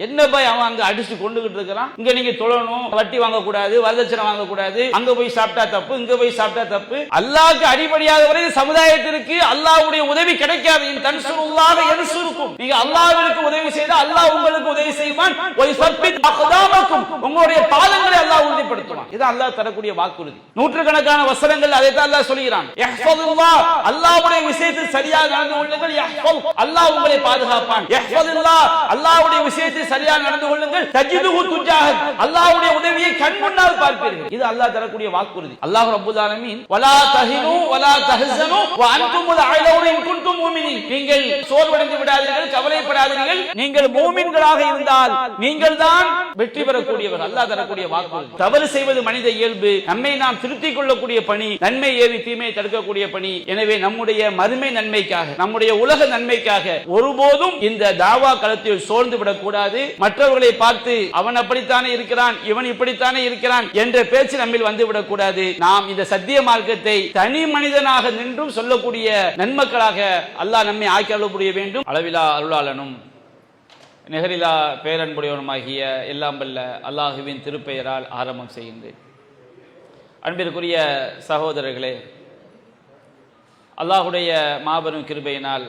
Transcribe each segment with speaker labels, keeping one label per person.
Speaker 1: என்ன போய் அவன் அங்க அடிச்சு கொண்டுகிட்டு இருக்கிறான், இங்க நீங்க தொழணும், வட்டி வாங்கக்கூடாது, வரதட்சணை வாங்கக்கூடாது, அங்க போய் சாப்பிட்டா தப்பு, இங்க போய் சாப்பிட்டா தப்பு. அல்லாஹ்க்கு அடிபடியாக வரை சமுதாயத்திற்கு அல்லாஹ்வுடைய உதவி கிடைக்காது. தன்சுருல்லாஹ யன்சுருக்கும், நீங்க அல்லாஹ்விற்கு உதவி செய்தா அல்லாஹ் உங்களுக்கு உதவி செய்வான். வயஸப்பித் அக்தாமக்கும், உங்களுடைய பாதங்களை அல்லாஹ் உறுதிப்படுத்துவான். இது அல்லாஹ் தரக்கூடிய வாக்குறுதி. நூற்றுக்கணக்கான வசனங்கள் அதை தான் அல்லாஹ் சொல்கிறான். யஹ்ஃபதுல்லாஹ், அல்லாஹ்வுடைய விஷயத்தில் சரியாக நடந்து கொள்ளுங்கள், யஹ்ஃபல், அல்லாஹ் உங்களை பாதுகாப்பான். யஹ்ஃபதுல்லாஹ், அல்லாஹ்வுடைய விஷயத்தில் சரியாக நடந்து கொள்ளுங்கள், தஜிதுஹு துஜாஹக், அல்லாஹ்வுடைய உதவியை கண் முன்னால் பார்ப்பீர்கள். இது அல்லாஹ் தரக்கூடிய வாக்குறுதி. அல்லாஹ் ரப்பல் ஆலமீன் வலா தஹினு வலா தஹஸனு வ அன்துமுல் அலௌன இன் குன்தும் முஃமினீன், நீங்கள் சோர்வடைந்து விடாதீர்கள், கவலைப்படாதீர்கள், நீங்கள் மூமின்களாக இருந்தால் நீங்கள் தான் வெற்றி பெறக்கூடியவர். அல்லாஹ் தரக்கூடிய வாக்குறுதி. தவறு செய்வது மனித இயல்பு, நம்மை நாம் திருத்திக் கொள்ளக்கூடிய பணி, நன்மை ஏவி தீமையை தடுக்கக்கூடிய பணி. எனவே நம்முடைய மறுமை நன்மைக்காக, நம்முடைய உலக நன்மைக்காக ஒருபோதும் இந்த தாவா களத்தில் சோர்ந்து விடக்கூடாது. மற்றவர்களை பார்த்து அவன் அப்படித்தானே இருக்கிறான், இவன் இப்படித்தானே இருக்கிறான் என்ற பேச்சு நம்மில் வந்துவிடக் கூடாது. நாம் இந்த சத்திய மார்க்கத்தை தனி மனிதனாக நின்றும் சொல்லக்கூடிய நன்மக்களாக அல்லாஹ் நம்மை ஆக்கி அருள புரிய வேண்டும். அளவிலா அருளாளனும் நிகரிலா பேரன்புடையவனுமாகிய எல்லாம் வல்ல அல்லாஹுவின் திருப்பெயரால் ஆரம்பம் செய்கின்றேன். அன்பிற்குரிய சகோதரர்களே, அல்லாஹுடைய மாபெரும் கிருபையினால்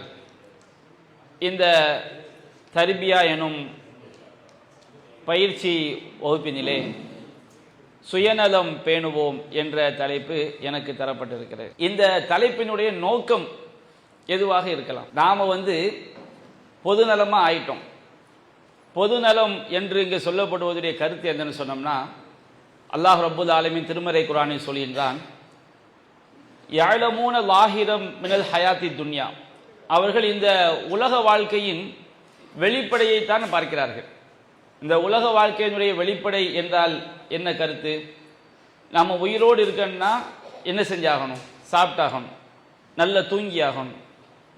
Speaker 1: இந்த தர்பியா எனும் பயிற்சி வகுப்பினிலே சுயநலம் பேணுவோம் என்ற தலைப்பு எனக்கு தரப்பட்டிருக்கிறது. இந்த தலைப்பினுடைய நோக்கம் எதுவாக இருக்கலாம். நாம பொதுநலமா ஆயிட்டோம். பொதுநலம் என்று இங்கு சொல்லப்படுவதுடைய கருத்து என்னன்னு சொன்னோம்னா, அல்லாஹ் ரப்புல் ஆலமீன் திருமறை குர்ஆனில் சொல்கின்றான், யஅலமூன லாஹிரம் மினல் ஹயாத்தி துன்யா, அவர்கள் இந்த உலக வாழ்க்கையின் வெளிப்படையைத்தான் பார்க்கிறார்கள். இந்த உலக வாழ்க்கையினுடைய வெளிப்படை என்றால் என்ன கருத்து? நம்ம உயிரோடு இருக்கணும்னா என்ன செஞ்சாகணும்? சாப்பிட்டாகணும், நல்ல தூங்கி ஆகணும்.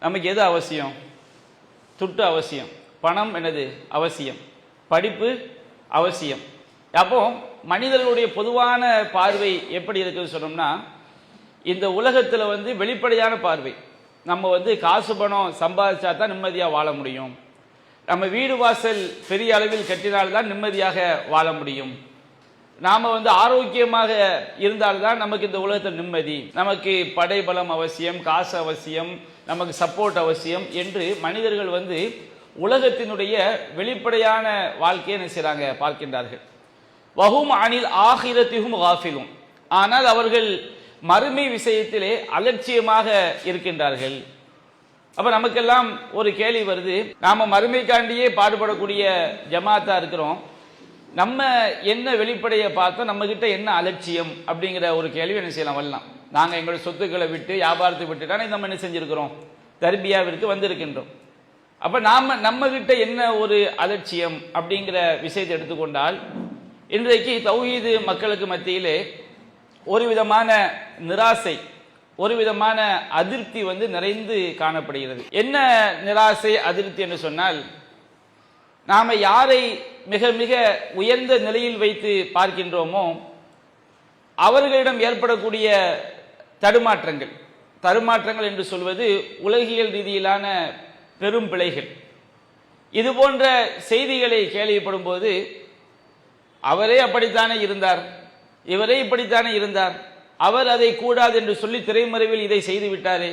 Speaker 1: நமக்கு எது அவசியம்? துட்டு அவசியம், பணம் என்னது அவசியம், படிப்பு அவசியம். அப்போ மனிதர்களுடைய பொதுவான பார்வை எப்படி இருக்குன்னு சொன்னோம்னா, இந்த உலகத்தில் வெளிப்படையான பார்வை. நம்ம காசு பணம் சம்பாதிச்சா தான் நிம்மதியாக வாழ முடியும், நம்ம வீடு வாசல் பெரிய அளவில் கட்டினால்தான் நிம்மதியாக வாழ முடியும், நாம் ஆரோக்கியமாக இருந்தால்தான் நமக்கு இந்த உலகத்தில் நிம்மதி, நமக்கு படைபலம் அவசியம், காசு அவசியம், நமக்கு சப்போர்ட் அவசியம் என்று மனிதர்கள் உலகத்தினுடைய வெளிப்படையான வாழ்க்கையை என்ன செய்கிறாங்க? பார்க்கின்றார்கள். வஹும் அனில் ஆகிரத்திஹும் காஃபிலும், ஆனால் அவர்கள் மறுமை விஷயத்திலே அலட்சியமாக இருக்கின்றார்கள். அப்ப நமக்கெல்லாம் ஒரு கேள்வி வருது, நாம மறுமைக்காண்டியே பாடுபடக்கூடிய ஜமாத்தா இருக்கிறோம், நம்ம என்ன வெளிப்படையை பார்த்தோம், நம்ம கிட்ட என்ன அலட்சியம் அப்படிங்கிற ஒரு கேள்வி என்ன செய்யலாம் வரலாம். நாங்கள் எங்களுடைய சொத்துக்களை விட்டு வியாபாரத்தை விட்டுட்டானே நம்ம என்ன செஞ்சிருக்கிறோம்? தர்பியாவிற்கு வந்திருக்கின்றோம். அப்ப நம்ம கிட்ட என்ன ஒரு அலட்சியம் அப்படிங்கிற விஷயத்தை எடுத்துக்கொண்டால், இன்றைக்கு தௌஹீது மக்களுக்கு மத்தியிலே ஒரு விதமான நிராசை, ஒரு விதமான அதிருப்தி நிறைந்து காணப்படுகிறது. என்ன நிராசை அதிருப்தி என்று சொன்னால், நாம யாரை மிக மிக உயர்ந்த நிலையில் வைத்து பார்க்கின்றோமோ அவர்களிடம் ஏற்படக்கூடிய தடுமாற்றங்கள் என்று சொல்வது உலகியல் ரீதியிலான பெரும் பிழைகள். இது போன்ற செய்திகளை கேள்விப்படும் போது, அவரே அப்படித்தானே இருந்தார், இவரே இப்படித்தானே இருந்தார், அவர் அதை கூடாது என்று சொல்லி திரைமறைவில் இதை செய்து விட்டாரே,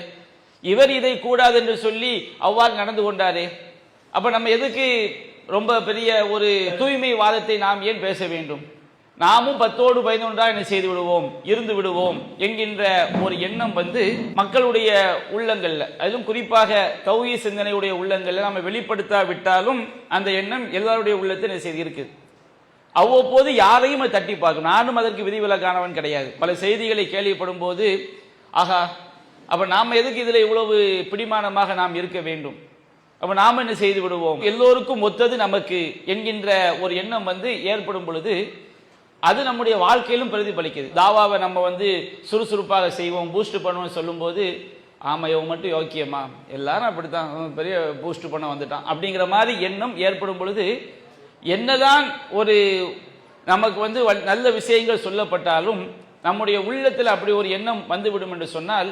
Speaker 1: இவர் இதை கூடாது என்று சொல்லி அவ்வாறு நடந்து கொண்டாரே, அப்ப நம்ம எதுக்கு ரொம்ப பெரிய ஒரு தூய்மை வாதத்தை நாம் ஏன் பேச வேண்டும்? நாமும் 10ஓடு 11 என்ன செய்து விடுவோம், இருந்து விடுவோம் என்கின்ற ஒரு எண்ணம் மக்களுடைய உள்ளங்கள்ல, அதுவும் குறிப்பாக தௌஹீத் சிந்தனையுடைய உள்ளங்கள்ல நாம வெளிப்படுத்தாவிட்டாலும் அந்த எண்ணம் எல்லாருடைய உள்ளத்தில் என்ன செய்து இருக்குது. அவ்வப்போது யாரையும் தட்டி பார்க்கும். நானும் அதற்கு விதிவிலக்கானவன் கிடையாது. பல செய்திகளை கேள்விப்படும் போது, ஆகா, அப்ப நாம எதுக்கு இதுல இவ்வளவு பிடிமானமாக நாம் இருக்க வேண்டும், அப்ப நாம என்ன செய்து விடுவோம், எல்லோருக்கும் ஒத்தது நமக்கு என்கின்ற ஒரு எண்ணம் ஏற்படும் பொழுது அது நம்முடைய வாழ்க்கையிலும் பிரதிபலிக்குது. தாவாவை நம்ம சுறுசுறுப்பாக செய்வோம், பூஸ்ட் பண்ணுவோம் சொல்லும் போது, ஆமா இவன் மட்டும் யோக்கியமா, எல்லாரும் அப்படித்தான், பெரிய பூஸ்ட் பண்ண வந்துட்டான் அப்படிங்கிற மாதிரி எண்ணம் ஏற்படும் பொழுது, என்னதான் ஒரு நமக்கு நல்ல விஷயங்கள் சொல்லப்பட்டாலும் நம்முடைய உள்ளத்தில் அப்படி ஒரு எண்ணம் வந்துவிடும் என்று சொன்னால்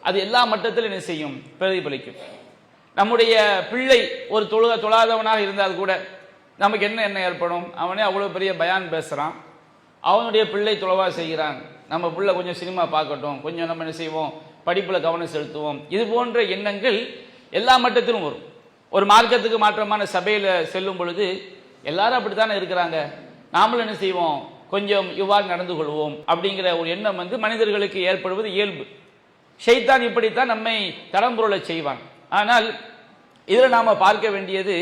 Speaker 1: அது எல்லா மட்டத்திலும் என்ன செய்யும்? பிரதிபலிக்கும். நம்முடைய பிள்ளை ஒரு தொழாதவனாக இருந்தால் கூட நமக்கு என்ன ஏற்படும்? அவனே அவ்வளோ பெரிய பயான் பேசுகிறான், அவனுடைய பிள்ளை துளவா செய்கிறான், நம்ம பிள்ளை கொஞ்சம் சினிமா பார்க்கட்டும், கொஞ்சம் நம்ம என்ன செய்வோம், படிப்பில் கவனம் செலுத்துவோம். இது போன்ற எண்ணங்கள் எல்லா மட்டத்திலும் வரும். ஒரு மார்க்கத்துக்கு மாற்றமான சபையில் செல்லும் பொழுது எல்லாரும் அப்படித்தானே இருக்கிறாங்க, நாமளும் என்ன செய்வோம், கொஞ்சம் இவ்வாறு நடந்து கொள்வோம் அப்படிங்கிற ஒரு எண்ணம் மனிதர்களுக்கு ஏற்படுவது இயல்பு. ஷைத்தான் இப்படித்தான் நம்மை தடம்புரள செய்வான். ஆனால் இதில் நாம் பார்க்க வேண்டியது,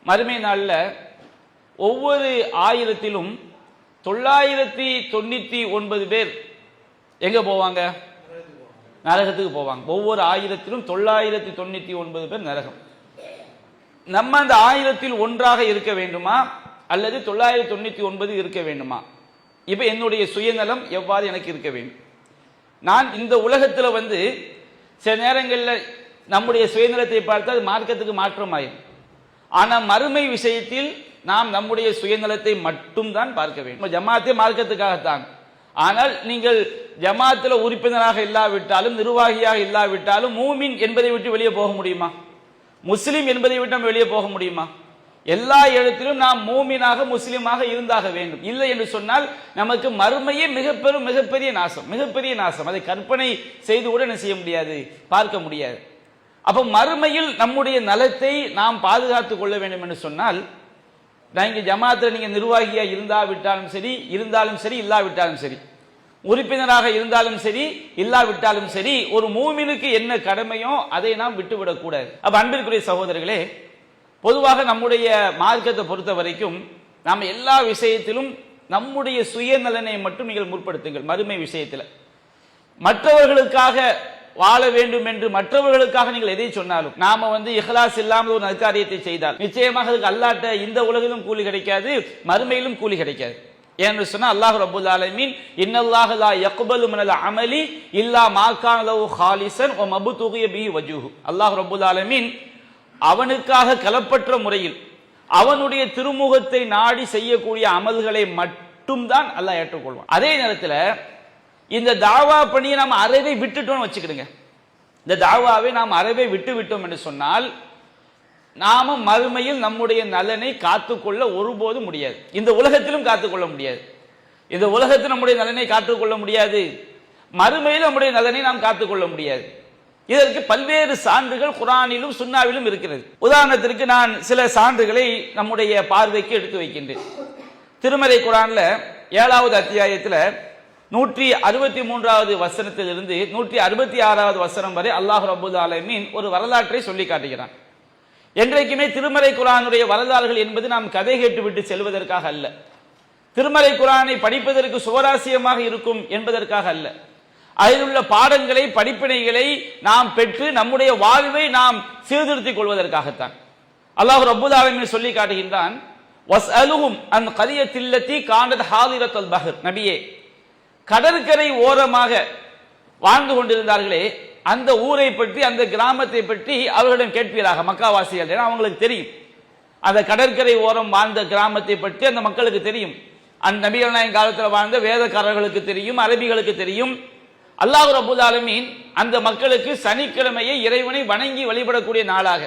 Speaker 1: மறுமை நாளில் ஒவ்வொரு 1000த்திலும் 999 பேர் எங்கே போவாங்க? நரகத்துக்கு போவாங்க. ஒவ்வொரு 1000த்திலும் 999 பேர் நரகம். நம்ம அந்த 1000ல் ஒன்றாக இருக்க வேண்டுமா அல்லது 999 இருக்க வேண்டுமா? இப்ப என்னுடைய சுயநலம் எவ்வாறு எனக்கு இருக்க வேண்டும்? நான் இந்த உலகத்தில் சில நேரங்களில் நம்முடைய சுயநலத்தை பார்த்து அது மார்க்கத்துக்கு மாற்றமாயிரும். ஆனால் மறுமை விஷயத்தில் நாம் நம்முடைய சுயநலத்தை மட்டும்தான் பார்க்க வேண்டும். ஜமாத்தே மார்க்கத்துக்காகத்தான். ஆனால் நீங்கள் ஜமாத்தில் உறுப்பினராக இல்லாவிட்டாலும் நிர்வாகியாக இல்லாவிட்டாலும் மூமின் என்பதை விட்டு வெளியே போக முடியுமா? முஸ்லிம் என்பதை விட்டு நம்ம வெளியே போக முடியுமா? எல்லா இடத்திலும் நாம் மூமினாக முஸ்லிமாக இருந்தாக வேண்டும். இல்லை என்று சொன்னால் நமக்கு மறுமையே மிகப்பெரிய நாசம். அதை கற்பனை செய்து கூட என்ன செய்ய முடியாது, பார்க்க முடியாது. அப்ப மறுமையில் நம்முடைய நலத்தை நாம் பாதுகாத்துக் கொள்ள வேண்டும் என்று சொன்னால், நீங்க ஜமாத்தில் நீங்க நிர்வாகியா இருந்தாலும் சரி இல்லாவிட்டாலும் சரி, உறுப்பினராக இருந்தாலும் சரி இல்லாவிட்டாலும் சரி, ஒரு மூமினுக்கு என்ன கடமையோ அதை நாம் விட்டுவிடக் கூடாது. அப்ப அன்பிற்குரிய சகோதரர்களே, பொதுவாக நம்முடைய மார்க்கத்தை பொறுத்த வரைக்கும் நாம் எல்லா விஷயத்திலும் நம்முடைய சுயநலனை மட்டும் நீங்கள் முற்படுத்துங்கள். மறுமை விஷயத்தில் மற்றவர்களுக்காக வாழ வேண்டும் என்று மற்றவர்களுக்காக நீங்கள் எதை சொன்னாலும், நாம இஹ்லாஸ் இல்லாமல் ஒரு நற்காரியத்தை செய்தால் நிச்சயமாக அதுக்கு அல்லாஹ்ட்ட இந்த உலகிலும் கூலி கிடைக்காது, மறுமையிலும் கூலி கிடைக்காது. ஏன்னு சொன்னா அல்லாஹ் ரப்பல் ஆலமீன் இன்னல்லாஹ லா யக்பலு மினல் அமலி இல்லா மா கான லஹு ஹாலிஸன் வ மப்துகிய பிஹி வஜ்ஹு. அல்லாஹ் ரப்பல் ஆலமீன் அவனுக்காக கலப்பற்ற முறையில் அவனுடைய திருமுகத்தை நாடி செய்யக்கூடிய அமல்களை மட்டும்தான் அல்லாஹ் ஏற்றுக்கொள்வான். அதே நேரத்தில் இந்த தாவா பணியை நாம் அறவே விட்டுட்டோம்னு வச்சுக்கிடுங்க. இந்த தாவாவை நாம் அறவே விட்டோம் என்று சொன்னால் நாம மறுமையில் நம்முடைய நலனை காத்துக்கொள்ள ஒருபோதும் முடியாது. இந்த உலகத்திலும் காத்துக்கொள்ள முடியாது. இந்த உலகத்தில் நம்முடைய நலனை காத்துக்கொள்ள முடியாது, மறுமையில் நம்முடைய நலனை நாம் காத்துக்கொள்ள முடியாது. இதற்கு பல்வேறு சான்றுகள் குர்ஆனிலும் சுன்னாவிலும் இருக்கிறது. உதாரணத்திற்கு நான் சில சான்றுகளை நம்முடைய பார்வைக்கு எடுத்து வைக்கின்றேன். திருமறை குர்ஆன்ல 7வது அத்தியாயத்தில் 163வது வசனத்திலிருந்து 166வது வசனம் வரை அல்லாஹ் ரப்பல் ஆலமீன் ஒரு வரலாற்றை சொல்லி காட்டுகிறான். என்றைக்குமே திருமறை குர்ஆனுடைய வரலாறுகள் என்பது நாம் கதை கேட்டுவிட்டு செல்வதற்காக அல்ல, திருமறை குர்ஆனை படிப்பதற்கு சுவராசியமாக இருக்கும் என்பதற்காக அல்ல, அதில் உள்ள பாடங்களை படிப்பினைகளை நாம் பெற்று நம்முடைய வாழ்வை நாம் சீர்திருத்திக் கொள்வதற்காகத்தான். அல்லாஹ் ரப்பல் ஆலமீன் சொல்லி காட்டுகின்றான், வஸ்அலுஹும் அன் கரியத்தில்லதி கானத் ஹாதிரத்துல் பஹர். நபியே, கடற்கரை ஓரமாக வாழ்ந்து கொண்டிருந்தார்களே அந்த ஊரை பற்றி, அந்த கிராமத்தை பற்றி அவர்களிடம் கேட்பீராக. மக்காவாசிகள், ஏன்னா அவங்களுக்கு தெரியும் அந்த கடற்கரை ஓரம் வாழ்ந்த கிராமத்தை பற்றி அந்த மக்களுக்கு தெரியும். அந்த நபிகள் நாயகம் காலத்தில் வாழ்ந்த வேதக்காரர்களுக்கு தெரியும், அரபிகளுக்கு தெரியும். அல்லாஹ் ரப்பல் ஆலமீன் அந்த மக்களுக்கு சனிக்கிழமையை இறைவனை வணங்கி வழிபடக்கூடிய நாளாக,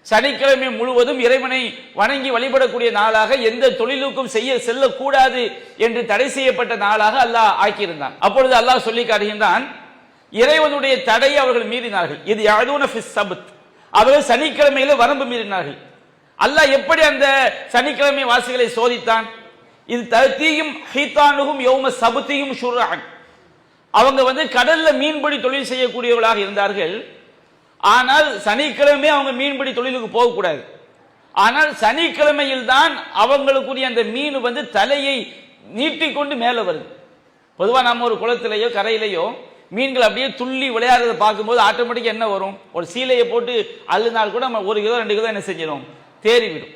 Speaker 1: சனிக்கிழமை முழுவதும் இறைவனை வணங்கி வழிபடக்கூடிய நாளாக, எந்த தொழிலுக்கும் செல்லக்கூடாது என்று தடை செய்யப்பட்ட நாளாக அல்லாஹ் ஆக்கியிருந்தான். அப்பொழுது அல்லாஹ் சொல்லி காட்டுகின்றான், இறைவனுடைய தடையை அவர்கள் மீறினார்கள். இது யஅதூன ஃபிஸ் சப்த், அவர்கள் சனிக்கிழமையில வரம்பு மீறினார்கள். அல்லாஹ் எப்படி அந்த சனிக்கிழமை வாசிகளை சோதித்தான்? இது தீயும் ஹீதானுகும் யௌம சபத்தியும் ஷுர்ஆன். அவங்க கடல்ல மீன்பிடி தொழில் செய்யக்கூடியவர்களாக இருந்தார்கள். ஆனால் சனிக்கிழமை அவங்க மீன்பிடி தொழிலுக்கு போகக்கூடாது. ஆனால் சனிக்கிழமையில் தான் அவங்களுக்குரிய அந்த மீன் தலையை நீட்டிக்கொண்டு மேலே வருது. பொதுவாக நம்ம ஒரு குளத்திலேயோ கரையிலேயோ மீன்கள் அப்படியே துள்ளி விளையாடுறதை பார்க்கும்போது ஆட்டோமேட்டிக்காக என்ன வரும், ஒரு சீலையை போட்டு அள்ளினால் கூட நம்ம 1 கிலோ 2 கிலோ என்ன செஞ்சிடும், தேறிவிடும்.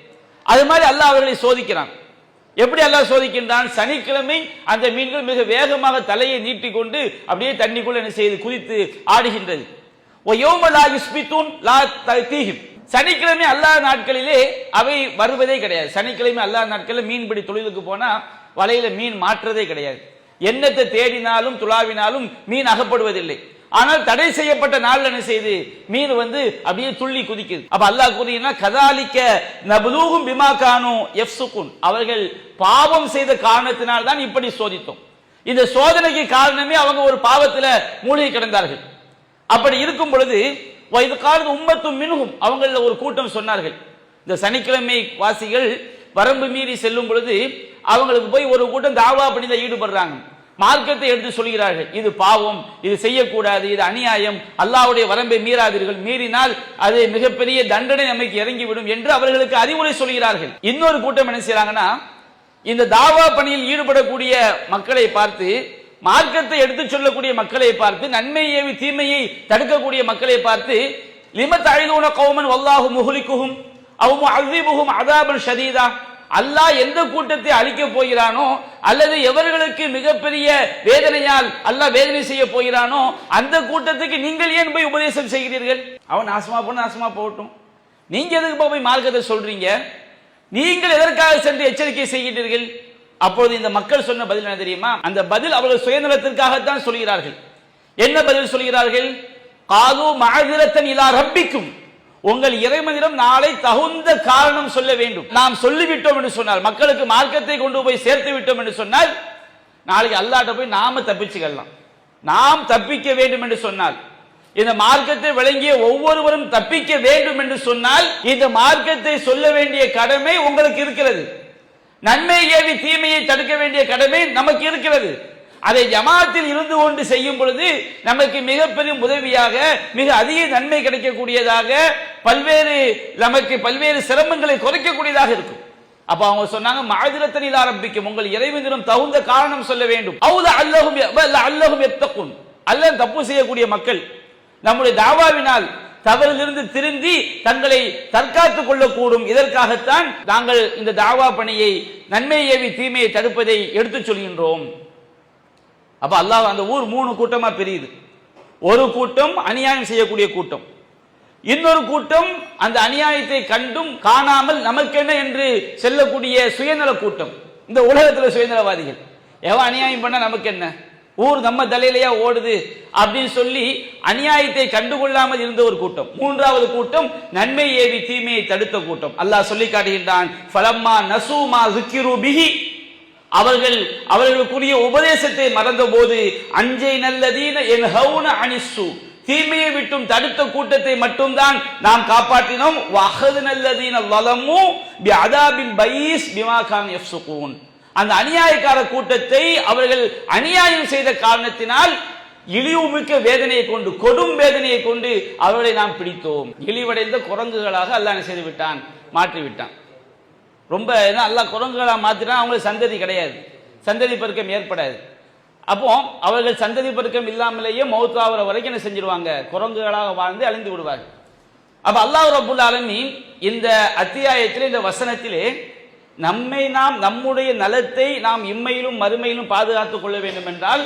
Speaker 1: அது மாதிரி அல்லாஹ் அவர்களை சோதிக்கிறான். எப்படி அல்லாஹ் சோதிக்கின்றான்? சனிக்கிழமை அந்த மீன்கள் மிக வேகமாக தலையை நீட்டிக்கொண்டு அப்படியே தண்ணிக்குள்ள என்ன செய்து குதித்து ஆடுகின்றது. சனிக்கிழமை அல்லாஹ் நாட்களிலே அவை வருவதே கிடையாது. சனிக்கிழமை அல்லாஹ் நாட்களில் மீன்பிடி தொழிலுக்கு போனா வலையில மீன் மாற்றதே கிடையாது. என்னத்தை தேடினாலும் துளாவினாலும் மீன் அகப்படுவதில்லை. ஆனால் தடை செய்யப்பட்ட நாள் என்ன செய்து மீன் அப்படியே துள்ளி குதிக்குது. அப்ப அல்லாஹ் கூறினா கதாலிக்க நபுலூஹும் பிமா கானூ யஃப்சுகுன், அவர்கள் பாவம் செய்த காரணத்தினால் தான் இப்படி சோதித்தோம். இந்த சோதனைக்கு காரணமே அவங்க ஒரு பாவத்துல மூழ்கி கிடந்தார்கள். அப்படி இருக்கும் பொழுது இது காரணம் உம்மத்தும் மின்ஹும், அவங்கள ஒரு கூட்டம் சொன்னார்கள், இந்த சனிக்கிழமை வாசிகள் வரம்பு மீறி செல்லும் பொழுது அவங்களுக்கு போய் ஒரு கூட்டம் தாவா பணியில ஈடுபடுறாங்க, மார்க்கத்தை எடுத்து சொல்கிறார்கள், இது பாவம், இது செய்யக்கூடாது, இது அநியாயம், அல்லாஹ்வுடைய வரம்பை மீறாதீர்கள், மீறினால் அது மிகப்பெரிய தண்டனை நமக்கு இறங்கிவிடும் என்று அவர்களுக்கு அறிவுரை சொல்கிறார்கள். இன்னொரு கூட்டம் என்ன செய்யறாங்கன்னா, இந்த தாவா பணியில் ஈடுபடக்கூடிய மக்களை பார்த்து, மார்க்கத்தை எடுத்து சொல்லக்கூடிய மக்களை பார்த்து, நன்மை ஏவி தீமையை தடுக்கக்கூடிய மக்களை பார்த்து, லிமத் அழிதூன கௌமன் வல்லாஹு முஹ்லிகுஹும் அவ் முஅஸிபுஹும் அஸாபன் ஷதீதா, அல்லாஹ் எந்த கூட்டத்தை அழிக்க போகிறானோ அல்லது எவர்களுக்கு மிகப்பெரிய வேதனையால் அல்லாஹ் வேதனை செய்ய போகிறானோ அந்த கூட்டத்துக்கு நீங்கள் ஏன் போய் உபதேசம் செய்கிறீர்கள்? அவன் நாசமா போன நாசமா போகட்டும், நீங்க எதுக்கு போய் மார்க்கத்தை சொல்றீங்க? நீங்கள் எதற்காக சென்று எச்சரிக்கை செய்கிறீர்கள்? அப்பொழுது இந்த மக்கள் சொன்ன பதில் என்ன தெரியுமா? அந்த பதில் அவர்கள் சுயநலத்திற்காகத்தான் சொல்கிறார்கள். என்ன பதில் சொல்கிறார்கள்? காது மஅதிரத்தன் இலா ரப்பிக்கும், உங்கள் இறைவனிடம் நாளை தகுந்த காரணம் சொல்ல வேண்டும். நாம் சொல்லிவிட்டோம் என்று சொன்னால், மக்களுக்கு மார்க்கத்தை கொண்டு போய் சேர்த்து விட்டோம் என்று சொன்னால், நாளைக்கு அல்லாஹ்ட்ட போய் நாம தப்பிச்சுக்கலாம். நாம் தப்பிக்க வேண்டும் என்று சொன்னால், இந்த மார்க்கத்தை விளங்கிய ஒவ்வொருவரும் தப்பிக்க வேண்டும் என்று சொன்னால், இந்த மார்க்கத்தை சொல்ல வேண்டிய கடமை உங்களுக்கு இருக்கிறது. நன்மை ஏவி தீமையை தடுக்க வேண்டிய கடமை நமக்கு இருக்கிறது. அதை ஜமாத்தில் இருந்து கொண்டு செய்யும் பொழுது நமக்கு மிகப்பெரிய உதவியாக, மிக அதிக நன்மை கிடைக்கக்கூடியதாக, நமக்கு பல்வேறு சிரமங்களை குறைக்கக்கூடியதாக இருக்கும். அப்ப அவங்க சொன்னாங்க, மஅதிரத்தன் இலா ரப்பிக்கும், உங்கள் இறைவனிடம் தகுந்த காரணம் சொல்ல வேண்டும். அவுல அல்லஹும் யத்தகுன், அல்லாஹ் தப்பு செய்யக்கூடிய மக்கள் நம்முடைய தாவாவினால் தவறிலிருந்து திருந்தி தங்களை தற்காத்துக் கொள்ளக்கூடும். இதற்காகத்தான் நாங்கள் இந்த தாவா பணியை, நன்மை ஏவி தீமையை தடுப்பதை எடுத்துச் சொல்கின்றோம். அப்ப அல்லாஹ் அந்த ஊர் 3 கூட்டமா பிரியுது. ஒரு கூட்டம் அநியாயம் செய்யக்கூடிய கூட்டம், இன்னொரு கூட்டம் அந்த அநியாயத்தை கண்டும் காணாமல் நமக்கென்ன என்று செல்லக்கூடிய சுயநல கூட்டம். இந்த உலகத்தில் சுயநலவாதிகள், எவன் அநியாயம் பண்ண நமக்கு என்ன, ஊர் நம்ம தலையிலையா ஓடுது அப்படின்னு சொல்லி அநியாயத்தை கண்டுகொள்ளாமல் இருந்த ஒரு கூட்டம். 3வது கூட்டம் நன்மை ஏவி தீமையை தடுத்த கூட்டம். அல்லாஹ் சொல்லி காட்டுகின்றான், ஃபலம்மா நசூமா ஸுக்கிரு பிஹி, அவர்களுக்குரிய உபதேசத்தை மறந்த போது, அஞ்சை நல்லதீன யன்ஹவுன அனிஸ்ஸு, தீமையை விட்டும் தடுத்த கூட்டத்தை மட்டும்தான் நாம் காப்பாற்றினோம். வஅஹதுனல்லதீன ஸலமு பிஅதாபின் பைஸ் பிமா கான் யஃப்ஸுகூன், அந்த அநியாயக்கார கூட்டத்தை அவர்கள் அநியாயம் செய்த காரணத்தினால் இழிவுமிக்க வேதனையை கொண்டு, கொடும் வேதனையை கொண்டு அவர்களை நாம் பிடித்தோம். இழிவடைந்த குரங்குகளாக அல்லாஹ் செய்து விட்டான், மாற்றி விட்டான். ரொம்ப அல்லாஹ் குரங்குகளாக மாற்றினா அவங்களுக்கு சந்ததி கிடையாது, சந்ததி பெருக்கம் ஏற்படாது. அப்போ அவர்கள் சந்ததி பெருக்கம் இல்லாமலேயே மௌத்தாகிற வரைக்கும் என்ன செஞ்சிருவாங்க, குரங்குகளாக வாழ்ந்து அழிந்து விடுவார்கள். அப்ப அல்லாஹ் ரப்புல் ஆலமீன் இந்த அத்தியாயத்திலே, இந்த வசனத்திலே நம்முடைய நலத்தை நாம் இம்மையிலும் மறுமையிலும் பாதுகாத்துக் கொள்ள வேண்டும் என்றால்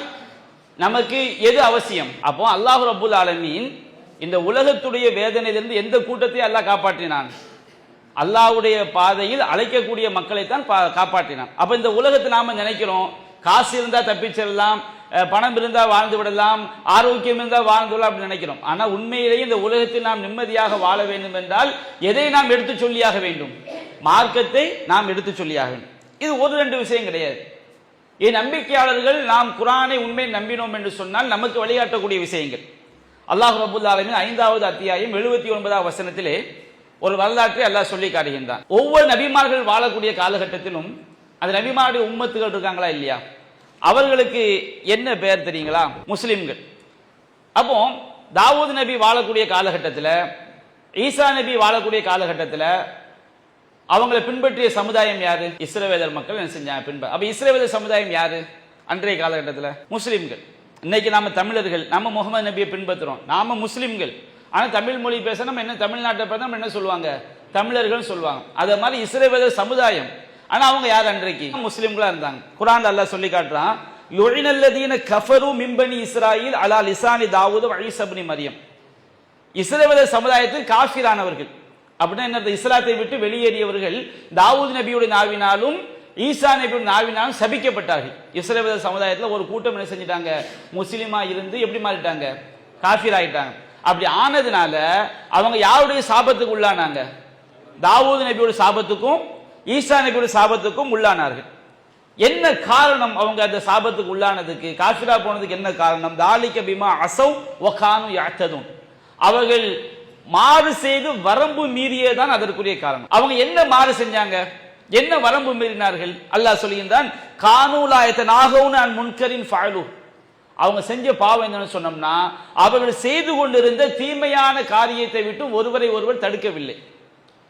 Speaker 1: நமக்கு எது அவசியம்? அப்போ அல்லாஹ் ரப்புல் ஆலமீன் இந்த உலகத்துடைய வேதனையிலிருந்து எந்த கூட்டத்தை அல்லாஹ் காப்பாற்றினான்? அல்லாஹ்வுடைய பாதையில் அழைக்கக்கூடிய மக்களைத்தான் காப்பாற்றினான். அப்ப இந்த உலகத்தை நாம நினைக்கிறோம், காசு இருந்தா தப்பிச்சிடலாம், பணம் இருந்தா வாழ்ந்து விடலாம், ஆரோக்கியம் இருந்தா வாழ்ந்து விடலாம் அப்படின்னு நினைக்கிறோம். ஆனா உண்மையிலேயே இந்த உலகத்தில் நாம் நிம்மதியாக வாழ வேண்டும் என்றால் எதை நாம் எடுத்து சொல்லியாக வேண்டும்? மார்க்கத்தை நாம் எடுத்து சொல்லியாக வேண்டும். இது 1-2 விஷயம் கிடையாது. நம்பிக்கையாளர்கள் நாம் குர்ஆனை உண்மை நம்பினோம் என்று சொன்னால் நமக்கு வழிகாட்டக்கூடிய விஷயங்கள். அல்லாஹ் ரப்புல் ஆலமீன் 5வது அத்தியாயம் 79வது வசனத்திலே ஒரு வரலாற்றை அல்லாஹ் சொல்லி காட்டுகின்றான். ஒவ்வொரு நபிமார்கள் வாழக்கூடிய காலகட்டத்திலும் அந்த நபிமாருடைய உம்மத்துகள் இருக்காங்களா இல்லையா, அவர்களுக்கு என்ன பெயர் தெரியுங்களா? முஸ்லிம்கள். அப்போ தாவூத் நபி வாழக்கூடிய காலகட்டத்தில், ஈசா நபி வாழக்கூடிய காலகட்டத்தில் அவங்களை பின்பற்றிய சமுதாயம் யாரு? இஸ்ரவேலர் மக்கள் என்ன செஞ்சாங்க? அப்ப இஸ்ரவேலர் சமுதாயம் யாரு அன்றைய காலகட்டத்தில்? முஸ்லிம்கள். இன்னைக்கு நாம தமிழர்கள், நாம முகமது நபியை பின்பற்றுறோம், நாம முஸ்லிம்கள். ஆனா தமிழ் மொழி பேச நம்ம என்ன, தமிழ்நாட்டை பார்த்தா நம்ம என்ன சொல்லுவாங்க? தமிழர்கள் சொல்லுவாங்க. அதே மாதிரி இஸ்ரவேலர் சமுதாயம், ஆனா அவங்க யார்? அன்றைக்கு முஸ்லிம்களா இருந்தாங்க. குர்ஆன்ல அல்லாஹ் சொல்லி காட்டுறான், யுஇனல்லதீன கஃபரு மின் பனி இஸ்ராயீல் அலா லிசானி தாவூத் வ ஈஸா இப்னு மரியம். இஸ்ரவேலர் சமுதாயத்தில் காஃபிரானவர்கள் அப்படின்னா என்ன? இஸ்லாத்தை விட்டு வெளியேறியவர்கள் தாவூத் நபியுடைய நாவினாலும் ஈசா நபியுடைய நாவினாலும் சபிக்கப்பட்டார்கள். இஸ்ரவேலர் சமுதாயத்தில் ஒரு கூட்டம் என்ன செஞ்சிட்டாங்க? முஸ்லிமா இருந்து எப்படி மாறிட்டாங்க? காஃபிர் ஆயிட்டாங்க. அப்படி ஆனதுனால அவங்க யாருடைய சாபத்துக்கு உள்ளானாங்க? தாவூது நபியோட சாபத்துக்கும் ஈசா நபியோட சாபத்துக்கும் உள்ளானார்கள். என்ன காரணம் அவங்க அந்த சாபத்துக்கு உள்ளானதுக்கு, காஃபிரா போனதுக்கு என்ன காரணம்? தாலிக பிமா அஸவ் வ கானூ யஅ்ததுன், அவர்கள் மாறு செய்து வரம்பு மீறியதான் அதற்குரிய காரணம். அவங்க என்ன மாறு செஞ்சாங்க, என்ன வரம்பு மீறினார்கள்? அல்லாஹ் சொல்லுகின்றான், கானூ லா யதனாஹூன அன் முன்கரின் ஃபஅலு, அவங்க செஞ்ச பாவம் என்னன்னு சொன்னோம்னா அவர்கள் செய்து கொண்டிருந்த தீமையான காரியத்தை விட்டு ஒருவரை ஒருவர் தடுக்கவில்லை.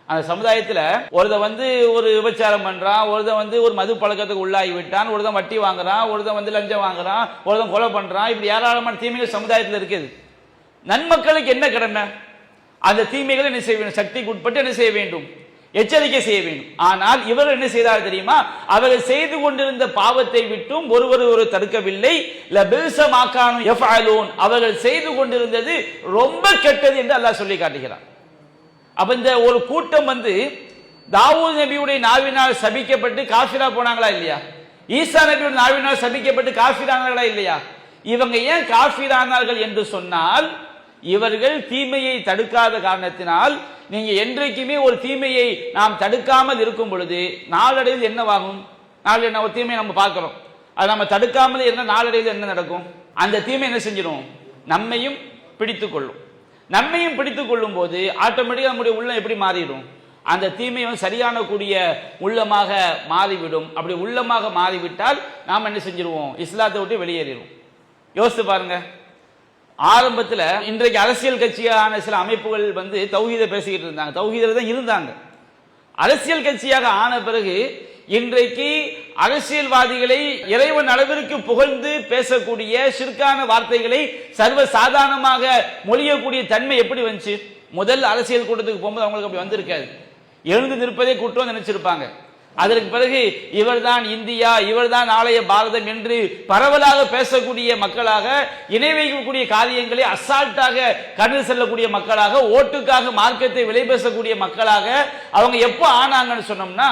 Speaker 1: அந்த சமுதாயத்தில் ஒருத்தன் ஒரு விபச்சாரம் பண்றான், ஒருத்தன் ஒரு மது பழக்கத்துக்கு உள்ளாகி விட்டான், ஒருத்தன் வட்டி வாங்குறான், ஒருத்தன் லஞ்சம் வாங்குறான், ஒருத்தன் கொலை பண்றான். இப்படி ஏராளமான தீமைகள் சமுதாயத்தில் இருக்குது. நன்மக்களுக்கு என்ன கடமை? அந்த தீமைகளை என்ன செய்ய வேண்டும்? சக்திக்கு உட்பட்டு என்ன செய்ய வேண்டும்? எச்சரிக்கை செய்ய வேண்டும். ஆனால் இவர்கள் என்ன செய்தார் தெரியுமா? அவர்கள் செய்து கொண்டிருந்த பாவத்தை விட்டும் ஒருவர் தடுக்கவில்லை. அவர்கள் செய்து கொண்டிருந்தது ரொம்ப கெட்டது என்று அல்லாஹ் சொல்லி காட்டுகிறார். அப்ப இந்த ஒரு கூட்டம் தாவூது நபியுடைய நாவினால் சபிக்கப்பட்டு காஃபிரா போனாங்களா இல்லையா? ஈசா நபியுடைய நாவினால் சபிக்கப்பட்டு காஃபிரானார்களா இல்லையா? இவங்க ஏன் காஃபிரானார்கள் என்று சொன்னால், இவர்கள் தீமையை தடுக்காத காரணத்தினால். நீங்க என்றைக்குமே ஒரு தீமையை நாம் தடுக்காமல் இருக்கும் பொழுது நாளடைவில் என்னவாகும்? நாளை ஒரு தீமையை நம்ம பார்க்கிறோம், அது நம்ம தடுக்காமல் இருந்த நாளடைவில் என்ன நடக்கும்? அந்த தீமை என்ன செஞ்சிடும்? நம்மையும் பிடித்துக் கொள்ளும். நம்மையும் பிடித்துக் கொள்ளும் போது ஆட்டோமேட்டிக்காக நம்முடைய உள்ளம் எப்படி மாறிடும்? அந்த தீமையும் சரியான கூடிய உள்ளமாக மாறிவிடும். அப்படி உள்ளமாக மாறிவிட்டால் நாம் என்ன செஞ்சிருவோம்? இஸ்லாத்தை விட்டு வெளியேறிடுவோம். யோசித்து பாருங்க. ஆரம்பத்தில் இன்றைக்கு அரசியல் கட்சியான சில அமைப்புகள் தௌஹீதை பேசிக்கிட்டு இருந்தாங்க, தௌஹீதில் தான் இருந்தாங்க. அரசியல் கட்சியாக ஆன பிறகு இன்றைக்கு அரசியல்வாதிகளை இறைவன் அளவிற்கு புகழ்ந்து பேசக்கூடிய ஷிர்கான வார்த்தைகளை சர்வ சாதாரணமாக மொழியக்கூடிய தன்மை எப்படி வந்துச்சு? முதல் அரசியல் கூட்டத்துக்கு போகும்போது அவங்களுக்கு அப்படி வந்திருக்காது. எழுந்து நிற்பதே கூட்டம் நினைச்சிருப்பாங்க. அதற்கு பிறகு இவர்தான் இந்தியா, இவர்தான் நாளைய பாரதம் என்று பரவலாக பேசக்கூடிய மக்களாக, இணை வைக்கக்கூடிய காரியங்களை அசால்ட்டாக கடந்து செல்லக்கூடிய மக்களாக, ஓட்டுக்காக மார்க்கத்தை விலை பேசக்கூடிய மக்களாக அவங்க எப்போ ஆனாங்கன்னு சொன்னோம்னா,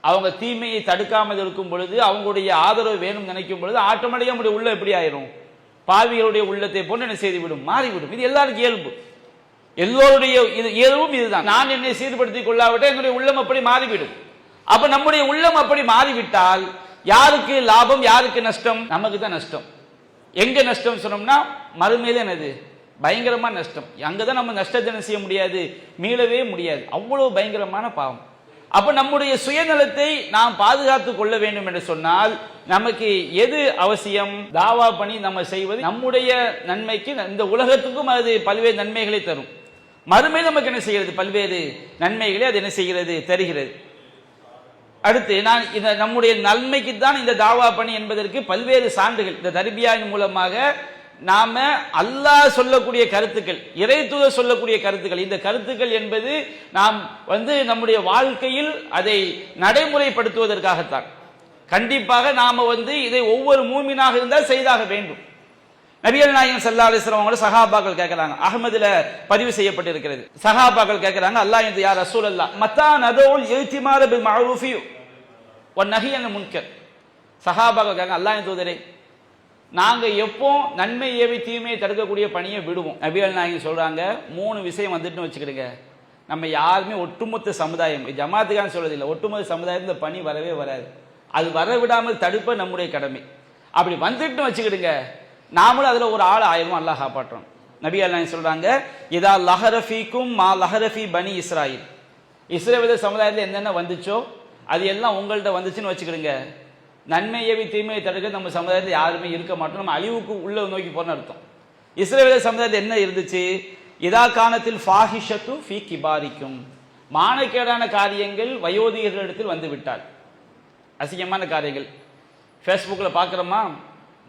Speaker 1: அவங்க தீமையை தடுக்காமல் இருக்கும் பொழுது, அவங்களுடைய ஆதரவு வேணும் நினைக்கும் பொழுது ஆட்டோமேட்டிக்கா நம்முடைய உள்ள எப்படி ஆயிரும்? பாவிகளுடைய உள்ளத்தை போன்று என்ன செய்துவிடும்? மாறிவிடும். இது எல்லாருக்கும் இயல்பு, எல்லோருடைய இயல்பும் இதுதான். நான் என்னை சீர்படுத்திக் கொள்ளாவிட்டால் என்னுடைய உள்ளம் அப்படி மாறிவிடும். அப்ப நம்முடைய உள்ளம் அப்படி மாறிவிட்டால் யாருக்கு லாபம், யாருக்கு நஷ்டம்? நமக்கு தான் நஷ்டம். எங்க நஷ்டம் சொன்னோம்னா மறுமையில என்னது? பயங்கரமான நஷ்டம். அங்கதான் நம்ம நஷ்டத்தை செய்ய முடியாது, மீளவே முடியாது. அவ்வளவு பயங்கரமான பாவம். அப்ப நம்முடைய சுயநலத்தை நாம் பாதுகாத்துக் கொள்ள வேண்டும் என்று சொன்னால் நமக்கு எது அவசியம்? தாவா பணி நம்ம செய்வது நம்முடைய நன்மைக்கு, இந்த உலகத்துக்கும் அது பல்வேறு நன்மைகளை தரும். மறுமையில் நமக்கு என்ன செய்கிறது? பல்வேறு நன்மைகளை அது என்ன செய்கிறது? தருகிறது. அடுத்து நான் இந்த நம்முடைய நன்மைக்கு தான் இந்த தாவா பணி என்பதற்கு பல்வேறு சான்றுகள் இந்த தர்பியாவின் மூலமாக நாம அல்லாஹ் சொல்லக்கூடிய கருத்துக்கள், இறை தூதர் சொல்லக்கூடிய கருத்துக்கள், இந்த கருத்துக்கள் என்பது நாம் நம்முடைய வாழ்க்கையில் அதை நடைமுறைப்படுத்துவதற்காகத்தான். கண்டிப்பாக நாம இதை ஒவ்வொரு மூமினாக இருந்தால் செய்தாக வேண்டும். நபிகள் நாயகம் ஸல்லல்லாஹு அலைஹி வஸல்லம் அவங்கள சஹாபாக்கள் கேட்கறாங்க, அஹ்மதுல பதிவு செய்யப்பட்டிருக்கிறது. சஹாபாக்கள் கேட்கறாங்க, அல்லாஹ் யா ரசூலல்லாஹ் மத்தா நதவுல் இஹ்திமார பில் மஅரூஃபி வ நஹி அனில் முன்கர். சஹாபாக்கள் கேட்கறாங்க, அல்லாஹ்வின் தூதரே, நாங்க எப்போ நன்மை ஏவி தீமையை தடுக்கக்கூடிய பணியை விடுவோம்? நபிகள் நாயகம் சொல்றாங்க, 3 விஷயம் வந்துட்டுன்னு வச்சுக்கிடுங்க, நம்ம யாருமே ஒட்டுமொத்த சமுதாயம், ஜமாத்துக்கான சொல்றதில்லை, ஒட்டுமொத்த சமுதாயம் இந்த பணி வரவே வராது. அது வர விடாமல் தடுப்ப நம்முடைய கடமை. அப்படி வந்துட்டு வச்சுக்கிடுங்க, நாமளும் அதுல ஒரு ஆள் ஆயிரம் அல்லாஹ் காப்பாற்றோம். நபிகள் நாயகம் சொல்றாங்க, இதா லஹரஃபீக்கும் மா லஹரஃபி பனி இஸ்ராயில், இஸ்ரவேல் சமுதாயத்தில் என்னென்ன வந்துச்சோ அது எல்லாம் உங்கள்கிட்ட வந்துச்சுன்னு வச்சுக்கிடுங்க, நன்மை ஏவி தீமையை தடுக்க நம்ம சமுதாயத்தில் யாருமே இருக்க மாட்டோம், நம்ம அழிவுக்கு உள்ள நோக்கி போன அர்த்தம். இஸ்ரவேல் சமுதாயத்தில் என்ன இருந்துச்சு? இதா காலத்தில் ஃபாஹிஷத்து ஃபீ கிபாரிக்கும், மானக்கேடான காரியங்கள் வயோதிகர்களிடத்தில் வந்து விட்டால், அசிங்கமான காரியங்கள் ஃபேஸ்புக்கில் பார்க்குறோமா?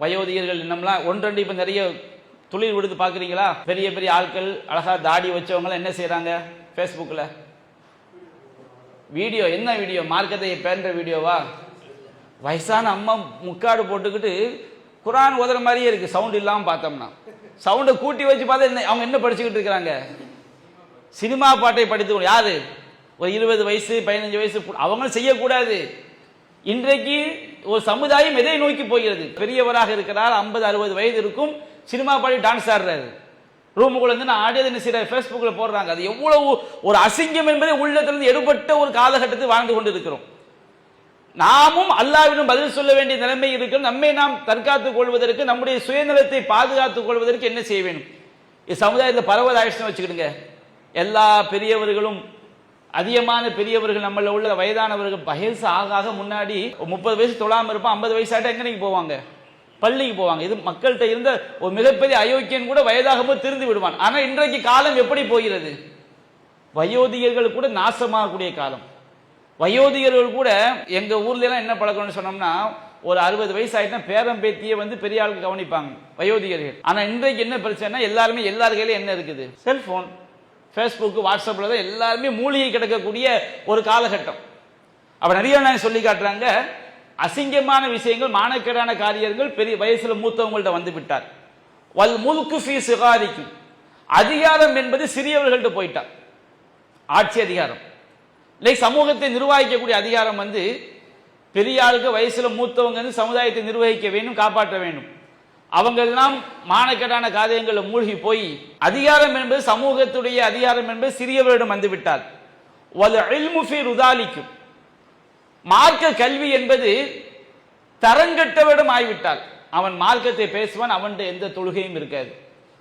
Speaker 1: வயோதிகர்கள் இன்னம்லாம் ஒன்றெண்டு இப்போ நிறைய துளிர் விடுத்து பார்க்குறீங்களா? பெரிய பெரிய ஆட்கள் அழகா தாடி வச்சவங்களாம் என்ன செய்கிறாங்க? ஃபேஸ்புக்கில் வீடியோ, என்ன வீடியோ? மார்க்கத்தை பேண்ட வீடியோவா? வயசான அம்மா முக்காடு போட்டுக்கிட்டு குரான் ஓதுற மாதிரியே இருக்கு, சவுண்ட் இல்லாமல் பார்த்தோம்னா. சவுண்டை கூட்டி வச்சு பார்த்தா அவங்க என்ன படிச்சுக்கிட்டு இருக்கிறாங்க? சினிமா பாட்டை படித்து. யாரு? ஒரு 20 வயசு 15 வயசு அவங்களும் செய்யக்கூடாது. இன்றைக்கு ஒரு சமுதாயம் எதை நோக்கி போகிறது? பெரியவராக இருக்கிறார், 50-60 வயது இருக்கும், சினிமா பாடி டான்ஸ் ஆடுறாரு, ரூமுக்குள்ள இருந்து நான் ஆடியது என்ன செய்யறாரு, ஃபேஸ்புக்கில் போடுறாங்க. அது எவ்வளவு ஒரு அசிங்கம் என்பதை உள்ளத்திலிருந்து எடுபட்ட ஒரு காலகட்டத்தில் வாழ்ந்து கொண்டு இருக்கிறோம். நாமும் அல்லாஹ்விடம் பதில் சொல்ல வேண்டிய நிலைமை இருக்கிறோம். நம்மை நாம் தற்காத்துக் கொள்வதற்கு, நம்முடைய சுயநலத்தை பாதுகாத்துக் கொள்வதற்கு என்ன செய்ய வேண்டும்? சமுதாயத்தில் பரவலாயிடுச்சுன்னு வச்சுக்கிடுங்க. எல்லா பெரியவர்களும், அதிகமான பெரியவர்கள், நம்மள உள்ள வயதானவர்கள் வயசு ஆக ஆக முன்னாடி 30 வயசு தொழாமல் இருப்பான், 50 வயசு ஆகிட்டா எங்கனைக்கு போவாங்க? பள்ளிக்கு போவாங்க. இது மக்கள்கிட்ட இருந்த ஒரு மிகப்பெரிய அயோக்கியன் கூட வயதாகும் போது திருந்து விடுவான். ஆனால் இன்றைக்கு காலம் எப்படி போகிறது? வயோதிகர்கள் கூட நாசமாகக்கூடிய காலம். வயோதிகர்கள் கூட எங்க ஊர்ல எல்லாம் என்ன பழக்கம்னு சொன்னோம்னா, ஒரு 60 வயசு ஆயிட்டா பேரம் பேத்தியை பெரிய ஆளுக்கு கவனிப்பாங்க வயோதிகர்கள். ஆனா இன்றைக்கு என்ன பிரச்சனை, எல்லாருமே எல்லார் கையில என்ன இருக்குது? செல்போன், ஃபேஸ்புக், வாட்ஸ்அப்ல தான் எல்லாருமே மூலிகை கிடக்கக்கூடிய ஒரு காலகட்டம். அப்ப நிறைய சொல்லி காட்டுறாங்க, அசிங்கமான விஷயங்கள், மானக்கேடான காரியங்கள் பெரிய வயசுல மூத்தவங்கள்ட்ட வந்து விட்டார். வல் முல்கு ஃபீ சிகாரிக்கும், அதிகாரம் என்பது சிறியவர்கள்ட்ட போயிட்டார். ஆட்சி அதிகாரம் இல்லை, சமூகத்தை நிர்வகிக்கக்கூடிய அதிகாரம் பெரிய ஆளுக்கு, வயசுல மூத்தவங்க சமுதாயத்தை நிர்வகிக்க வேண்டும், காப்பாற்ற வேண்டும். அவங்க எல்லாம் மானக்கேடான காரியங்களில் மூழ்கி போய் அதிகாரம் என்பது, சமூகத்துடைய அதிகாரம் என்பது சிறியவரிடம் வந்துவிட்டால். வல் இல்மு ஃபீ ருதாலிக்கும், மார்க்க கல்வி என்பது தரங்கட்டவரிடம் ஆகிவிட்டால். அவன் மார்க்கத்தை பேசுவான், அவன்கிட்ட எந்த தொழுகையும் இருக்காது,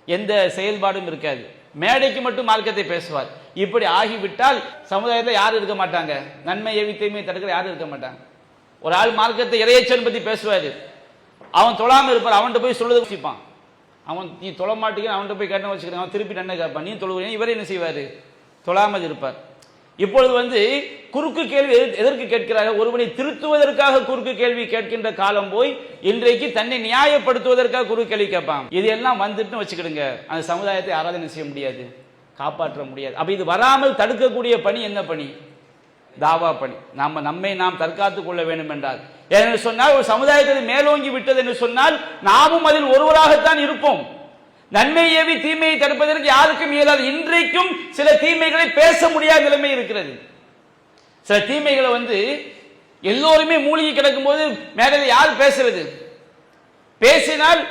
Speaker 1: எந்த செயல்பாடும் இருக்காது, மேடைக்கு மட்டும் மார்க்கத்தை பேசுவார். இப்படி ஆகிவிட்டால் சமுதாயத்தில் யாரும் இருக்க மாட்டாங்க, நன்மை ஏவி தீமையை தடுக்கிற யாரும் இருக்க மாட்டாங்க. ஒரு ஆள் மார்க்கத்தை இறையச்சன் பத்தி பேசுவாரு, அவன் தொழாமல் இருப்பார், அவன்கிட்ட போய் சொல்லுறது வச்சுப்பான். அவன் நீ தொழ மாட்டேங்க, அவன்கிட்ட போய் கேட்ட வச்சுக்கிறேன், அவன் திருப்பி நன்மை கேட்பான், நீ தொழுகிறேன், இவரே என்ன செய்வாரு, தொழாமல் இருப்பார். இப்பொழுது குறுக்கு கேள்வி எதற்கு கேட்கிறார்கள்? ஒருவனை திருத்துவதற்காக குறுக்கு கேள்வி கேட்கின்ற காலம் போய் இன்றைக்கு தன்னை நியாயப்படுத்துவதற்காக குறுக்கு கேள்வி கேட்பான். இது எல்லாம் வந்துட்டு வச்சுக்கிடுங்க, அந்த சமுதாயத்தை ஆராதனை செய்ய முடியாது, காப்பாற்ற முடியாது. அப்ப இது வராமல் தடுக்கக்கூடிய பணி என்ன பணி? தாவா பணி. நம்மை நாம் தற்காத்துக் கொள்ள வேண்டும் என்றால், என்று சொன்னால் ஒரு சமுதாயத்தில் மேலோங்கி விட்டது என்று சொன்னால் நாமும் அதில் ஒருவராகத்தான் இருப்போம். நன்மை ஏவி தீமையை தடுப்பதற்கு யாருக்கும் இயலாது. இன்றைக்கும் சில தீமைகளை பேச முடியாத நிலைமை இருக்கிறது. சில தீமைகளை எல்லோருமே மூழ்கி கிடக்கும் போது மேடையில் யார் பேசுறது? பேசினால்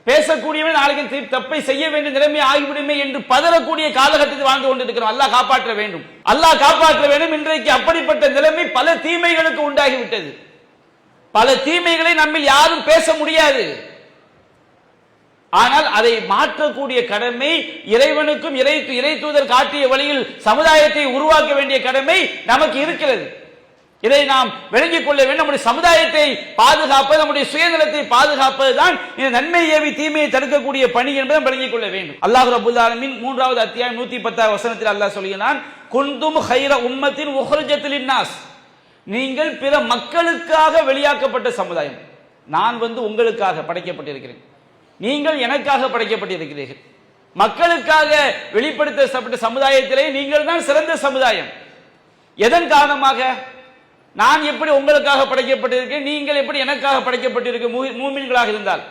Speaker 1: பேசக்கூடியவன் நாளைக்கு தப்பை செய்ய வேண்டிய நிலைமை ஆகிவிடுமே என்று பதறக்கூடிய காலகட்டத்தில் வாழ்ந்து கொண்டிருக்கிறோம். அல்லாஹ் காப்பாற்ற வேண்டும், அல்லாஹ் காப்பாற்ற வேண்டும். இன்றைக்கு அப்படிப்பட்ட நிலைமை பல தீமைகளுக்கு உண்டாகிவிட்டது. பல தீமைகளை நம்மில் யாரும் பேச முடியாது. ஆனால் அதை மாற்றக்கூடிய கடமை இறைவனுக்கும் இறை தூதர் காட்டிய வழியில் சமுதாயத்தை உருவாக்க வேண்டிய கடமை நமக்கு இருக்கிறது. இதை நாம் விளங்கிக் கொள்ள வேண்டும். நம்முடைய சமுதாயத்தை பாதுகாப்பது, நம்முடைய சுயநலத்தை பாதுகாப்பது தான் இந்த நன்மை ஏவி தீமையை தடுக்கக்கூடிய பணி என்பதை விளங்கிக் கொள்ள வேண்டும். அல்லாஹ் ரப்பல் ஆலமீன் 3வது அத்தியாயம் 110 வசனத்தில் அல்லாஹ் சொல்கிறான், குந்தும் ஹைர உம்மத்தின் உஹ்ரஜத் லின்னாஸ், நீங்கள் பிற மக்களுக்காக வெளியாக்கப்பட்ட சமுதாயம். நான் உங்களுக்காக படைக்கப்பட்டிருக்கிறேன், நீங்கள் எனக்காக படைக்கப்பட்டிருக்கிறீர்கள். மக்களுக்காக வெளிப்படுத்தப்பட்ட சமுதாயத்திலே நீங்கள் தான் சிறந்த சமுதாயம். எதன் காரணமாக? நான் எப்படி உங்களுக்காக படைக்கப்பட்டிருக்கேன், நீங்கள் எப்படி எனக்காக படைக்கப்பட்டிருக்க? மூமின்களாக இருந்தால்,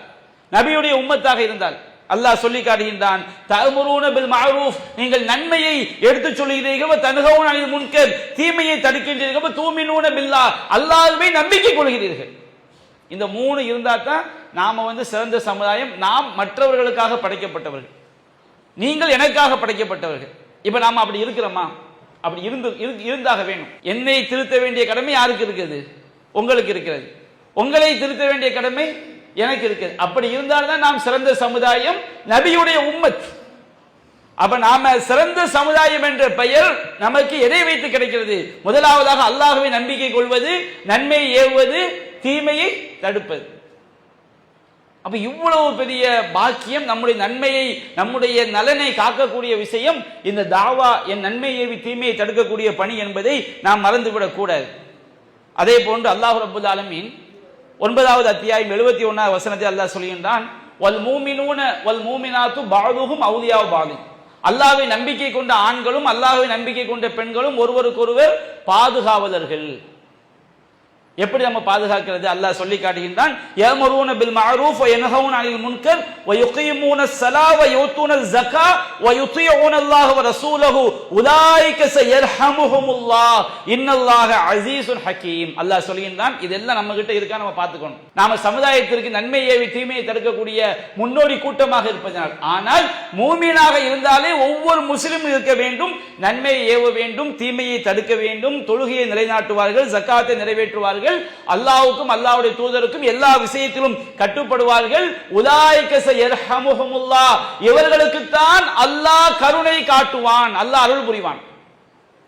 Speaker 1: நபியுடைய உம்மத்தாக இருந்தால் அல்லாஹ் சொல்லி காட்டுகின்றான், தஅமுரூன பில் மஅரூஃப், நீங்கள் நன்மையை எடுத்து சொல்கிறீர்கள், தன்ஹவுன அனில் முன்கர், தீமையை தடுக்கின்றீர்கள், தூமினூன பில்லாஹ், அல்லாஹ்வை நம்பிக்கை கொள்கிறீர்கள். இந்த 3 இருந்தா தான் நாம சிறந்த சமுதாயம். நாம் மற்றவர்களுக்காக படைக்கப்பட்டவர்கள், நீங்கள் எனக்காக படைக்கப்பட்டவர்கள். இப்ப நாம அப்படி இருக்கிறோமா? அப்படி இருந்தாக வேணும். என்னை திருத்த வேண்டிய கடமை யாருக்கு இருக்குது? உங்களுக்கு இருக்கிறது. உங்களை திருத்த வேண்டிய கடமை எனக்கு இருக்கிறது. அப்படி இருந்தால்தான் நாம் சிறந்த சமுதாயம், நபியுடைய உம்மத். அப்ப நாம சிறந்த சமுதாயம் என்ற பெயர் நமக்கு எதை வைத்து கிடைக்கிறது? முதலாவதாக அல்லாஹ்வை நம்பிக்கை கொள்வது, நன்மையை ஏவுவது, தீமையை தடுப்பது. அப்ப இவ்வளவு பெரிய பாக்கியம், நம்முடைய நன்மையை, நம்முடைய நலனை காக்கக்கூடிய விஷயம் இந்த தாவா, என் நன்மை ஏவி தீமையை தடுக்கக்கூடிய பணி என்பதை நாம் மறந்துவிடக் கூடாது. அதே போன்று அல்லாஹ் ரப்பல் ஆலமீன் 9வது அத்தியாயம் 71வது வசனத்தில் அல்லாஹ் சொல்கின்றான், வல் மூமினூன வல் மூமினாத்து பஅதுஹும் அவுலியாஉ பஅத், அல்லாஹ்வை நம்பிக்கை கொண்ட ஆண்களும் அல்லாஹ்வை நம்பிக்கை கொண்ட பெண்களும் ஒருவருக்கொருவர் பாதுகாவலர்கள். எப்படி நம்ம பாதுகாக்கிறது? அல்லாஹ் சொல்லி காட்டுகின்றான், யஅமுரூன பில் மஅரூஃப் வ யன்ஹவுன அனில் முன்கர் வ யுகீமூனஸ் ஸலாவ வ யூத்தூனஸ் ஸகா வ யுதீஊன அல்லாஹ வ ரசூலஹு உலாயிக ஸயர்ஹமுஹுமுல்லாஹ் இன்னல்லாஹ அஸீஸுன் ஹகீம். அல்லாஹ் சொல்கின்றான், இதெல்லாம் நம்ம கிட்ட இருக்கா நம்ம பார்த்துக்கணும். நாம சமுதாயத்திற்கு நன்மை ஏவி தீமையை தடுக்கக்கூடிய முன்னோடி கூட்டமாக இருப்பதனால். ஆனால் மூமினாக இருந்தாலே ஒவ்வொரு முஸ்லிமும் இருக்க வேண்டும், நன்மையை ஏவ வேண்டும், தீமையை தடுக்க வேண்டும், தொழுகையை நிலைநாட்டுவார்கள், ஜக்காத்தை நிறைவேற்றுவார்கள், அல்லாஹ்வுக்கும் அல்லாஹ்வுடைய தூதருக்கும் எல்லா விஷயத்திலும் கட்டுப்படுவார்கள். உலாயிக ஸயர்ஹமுஹுமுல்லாஹ், இவர்களுக்கு தான் அல்லாஹ் கருணை காட்டுவான், அல்லாஹ் அருள் புரிவான்.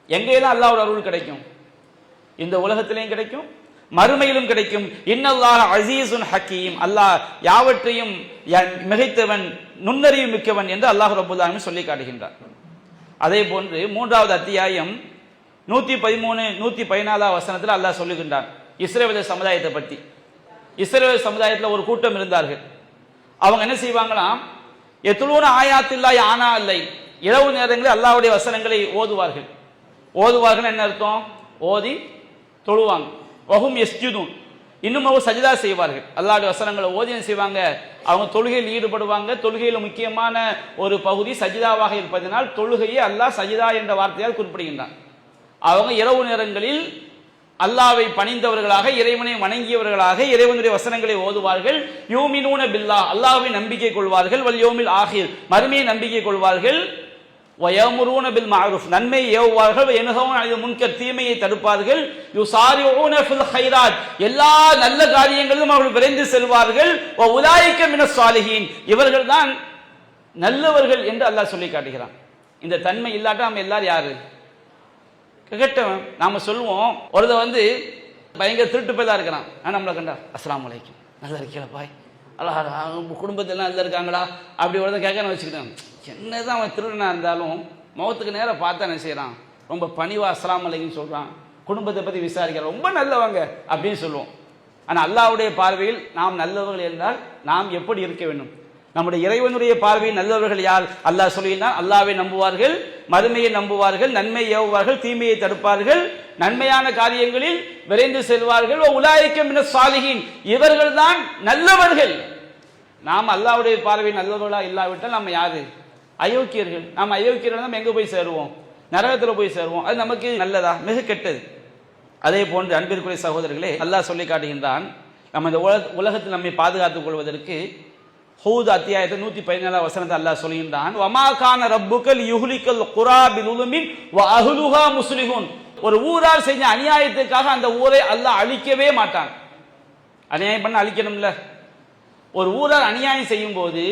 Speaker 1: எங்கேதான் அல்லாஹ்வுடைய அருள் கிடைக்கும்? இந்த உலகத்திலேயும் கிடைக்கும், மறுமையிலும் கிடைக்கும். இன்னல்லாஹ அஸீஸுன் ஹகீம், அல்லாஹ் யாவற்றையும் மிகைத்தவன், நுண்ணறிவு மிக்கவன் என்று அல்லாஹ் ரப்பல் ஆலமீன் சொல்லி காட்டுகின்றார். அதே போன்று 3வது அத்தியாயம் 113 114 வசனத்தில் அல்லாஹ் சொல்லுகின்றான் இஸ்ரவேல் சமுதாயத்தை பற்றி. இஸ்ரவேல் சமுதாயத்தில் ஒரு கூட்டம் இருந்தார்கள். அவங்க என்ன செய்வாங்களாம், எத்துலூன ஆயாத்தில்லாஹி ஆனா அல்லை, இரவு நேரங்களில் அல்லாஹ்வுடைய வசனங்களை ஓதுவார்கள். ஓதுவார்கள் என்ன அர்த்தம்? ஓதி தொழுவாங்க. வஹும் யஸ்ஜுதூன், இன்னும் அவர் சஜிதா செய்வார்கள். அல்லாஹ்வுடைய வசனங்களை ஓதி என்ன செய்வாங்க, அவங்க தொழுகையில் ஈடுபடுவாங்க. தொழுகையில் முக்கியமான ஒரு பகுதி சஜிதாவாக இருப்பதனால் தொழுகையை அல்லாஹ் சஜிதா என்ற வார்த்தையால் குறிப்பிடுகின்றான். அவங்க இரவு நேரங்களில் அல்லாஹ்வை பணிந்தவர்களாக, இறைவனை வணங்கியவர்களாக இறைவனுடைய வசனங்களை ஓதுவார்கள். யூமினூன பில்லாஹ், அல்லாஹ்வை நம்பிக்கை கொள்வார்கள். வல் யௌமில் ஆகிர், மறுமையை நம்பிக்கை கொள்வார்கள். வயமுரூன பில் மஅரூஃப், நன்மையை ஏவுவார்கள். வயன்ஹவுன அனில் முன்கர், தீமையை தடுப்பார்கள். யுசாரிஊன ஃபில் கைராத், எல்லா நல்ல காரியங்களிலும் அவர்கள் விரைந்து செல்வார்கள். வ உலாயிக மினஸ் சாலிஹீன், இவர்கள் தான் நல்லவர்கள் என்று அல்லாஹ் சொல்லி காட்டுகிறான். இந்த தன்மை இல்லாட்டா நம்ம எல்லாரும் யாரு? கேட்டவன். நாம சொல்லுவோம், ஒருத்த பயங்கர திருட்டு போய் தான் இருக்கிறான், நம்மளை கண்டா அஸ்ஸலாமு அலைக்கும், நல்லா இருக்கீங்களா பாய், அல்லாஹ் குடும்பத்தெல்லாம் நல்லா இருக்காங்களா அப்படி ஒருத்தன் கேட்கன்னு வச்சுக்கிட்டான். என்னதான் அவன் திருடனா இருந்தாலும் முகத்துக்கு நேரம் பார்த்தா என்ன செய்யறான், ரொம்ப பணிவா அஸ்ஸலாமு அலைக்கும் சொல்றான், குடும்பத்தை பத்தி விசாரிக்கிறான், ரொம்ப நல்லவங்க அப்படின்னு சொல்லுவோம். ஆனா அல்லாஹ்வுடைய பார்வையில் நாம் நல்லவர்கள் என்றால் நாம் எப்படி இருக்க வேண்டும்? நம்முடைய இறைவனுடைய பார்வையில் நல்லவர்கள் யார்? அல்லாஹ் சொல்லினான், அல்லாஹ்வை நம்புவார்கள், மறுமையை நம்புவார்கள், நன்மையை ஏவுவார்கள், தீமையை தடுப்பார்கள், நன்மையான காரியங்களில் விரைந்து செல்வார்கள். உலாயிக மினஸ் சாலிஹீன், இவர்கள் தான் நல்லவர்கள். நாம் அல்லாஹ்வுடைய பார்வையில் நல்லவர்களா இல்லாவிட்டால் நம்ம யாரு? அயோக்கியர்கள். நாம் அயோக்கியர்கள் நம்ம எங்க போய் சேருவோம்? நரகத்தில் போய் சேருவோம். அது நமக்கு நல்லதா? மிக கெட்டது. அதே போன்று அன்பிற்குரிய சகோதரர்களே, அல்லாஹ் சொல்லி காட்டுகின்றான், நம்ம இந்த உலகத்தில் நம்மை பாதுகாத்துக் கொள்வதற்கு ஹூத் அத்தியாயத்தை 114 வசனத்தை அல்லாஹ் சொல்கின்றான், வமா கான ரப்புக லியுஹ்லிகல் குரா பிலுல்மின் வ அஹ்லுஹா முஸ்லிஹூன், ஒரு ஊரார் செஞ்ச அநியாயத்துக்காக அந்த ஊரை அல்லாஹ் அழிக்கவே மாட்டான். அநியாயம் பண்ண அழிக்கணும்ல. ஒரு ஊரார் அநியாயம் செய்யும் போது